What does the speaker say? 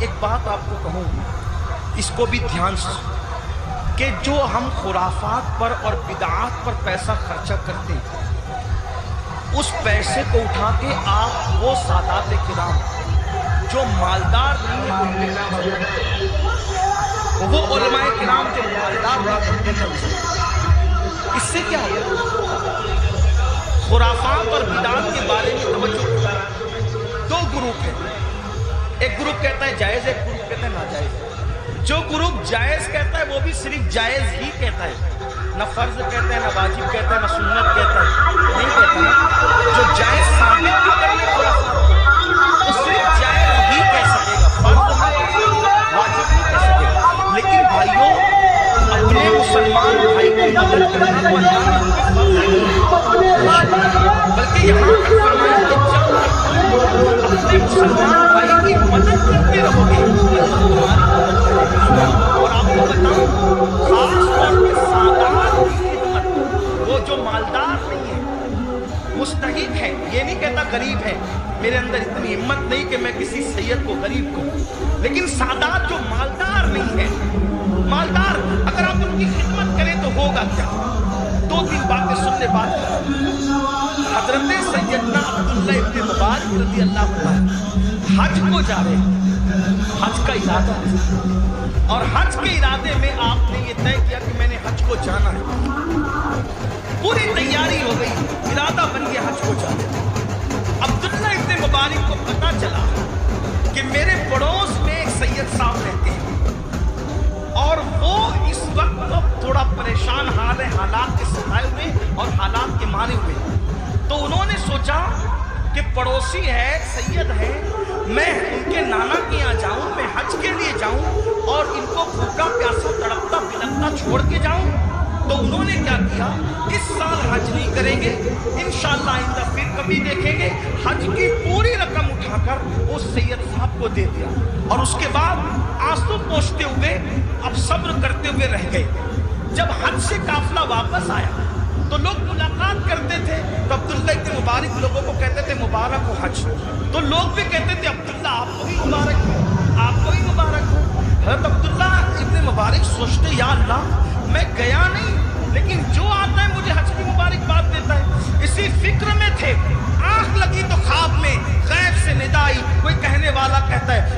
ایک بات آپ کو کہوں، اس کو بھی دھیان سے، کہ جو ہم خرافات پر اور بدعات پر پیسہ خرچہ کرتے ہیں، اس پیسے کو اٹھا کے آپ وہ سادات کرام جو مالدار نہیں ہیں، وہ علماء کرام جو مالدار نہیں ہیں، اس سے کیا ہوگا؟ خرافات اور بدعات کے بارے میں توجہ۔ دو گروپ ہیں، ایک گروپ کہتا ہے جائز، ایک گروپ کہتا ہے ناجائز۔ جو گروپ جائز کہتا ہے وہ بھی صرف جائز ہی کہتا ہے، نہ فرض کہتا ہے، نہ واجب کہتا ہے، نہ سنت کہتا ہے، نہیں کہتا نا۔ جو جائز ثابت بھی کر لے خرافات کو، وہ صرف جائز ہی کہہ سکے گا، فرض نہیں، واجب نہیں کہہ سکے گا۔ لیکن بھائیوں، اپنے مسلمان بھائی کی مدد کرنا وہ اللہ نے ہم کو فرض نہیں، بلکہ یہاں تک فرمایا کہ جب تک اپنے مسلمان بھائی کی مدد کرتے رہو گے اللہ تمہاری مدد کرے گا۔ اور آپ کو بتاؤں، خاص طور پہ سادات کی خدمت، وہ جو مالدار نہیں ہے، مستحق ہے، یہ نہیں کہتا غریب ہے، میرے اندر اتنی ہمت نہیں کہ میں کسی سید کو غریب کہوں، لیکن سادات جو مالدار نہیں ہے، مالدار اگر آپ ان کی خدمت کریں تو ہوگا کیا؟ دو تین باتیں سن لے، بات حضرت سیدنا عبداللہ ابن مبارک رضی اللہ عنہ حج کو جا رہے ہیں، حج کا ارادہ ہے، اور حج کے ارادے میں آپ نے یہ طے کیا کہ میں نے حج کو جانا ہے، پوری تیاری ہو گئی، ارادہ بن گیا حج کو جانا۔ عبداللہ ابن مبارک کو پتا چلا کہ میرے پڑوس میں ایک سید صاحب رہتے ہیں، اور وہ اس وقت تھوڑا پریشان حال ہے، حالات کے ستائے ہوئے اور حالات کے مارے ہوئے۔ تو انہوں نے سوچا کہ پڑوسی ہے، سید ہے، میں ان کے نانا کے یہاں جاؤں، میں حج کے لیے جاؤں اور ان کو بھوکا پیاسا تڑپتا بلکتا چھوڑ کے جاؤں۔ تو انہوں نے کیا کیا، اس سال حج نہیں کریں گے، انشاءاللہ آئندہ پھر کبھی دیکھیں گے، حج کی پوری رقم اٹھا کر اس سید صاحب کو دے دیا، اور اس کے بعد آنسو پوچھتے ہوئے اب صبر کرتے ہوئے رہ گئے۔ جب حج سے قافلہ واپس آیا تو لوگ ملاقات کرتے تھے، تو عبداللہ ابن مبارک لوگوں کو کہتے تھے مبارک ہو حج، تو لوگ بھی کہتے تھے عبداللہ آپ کو بھی مبارک ہو، آپ کو بھی مبارک ہو۔ حضرت عبداللہ ابن مبارک سوچتے یا اللہ، میں گیا نہیں لیکن جو آتا ہے مجھے حج کی مبارکباد دیتا ہے، اسی فکر میں تھے۔ آنکھ لگی تو خواب میں غیب سے ندا آئی، کوئی کہنے والا کہتا ہے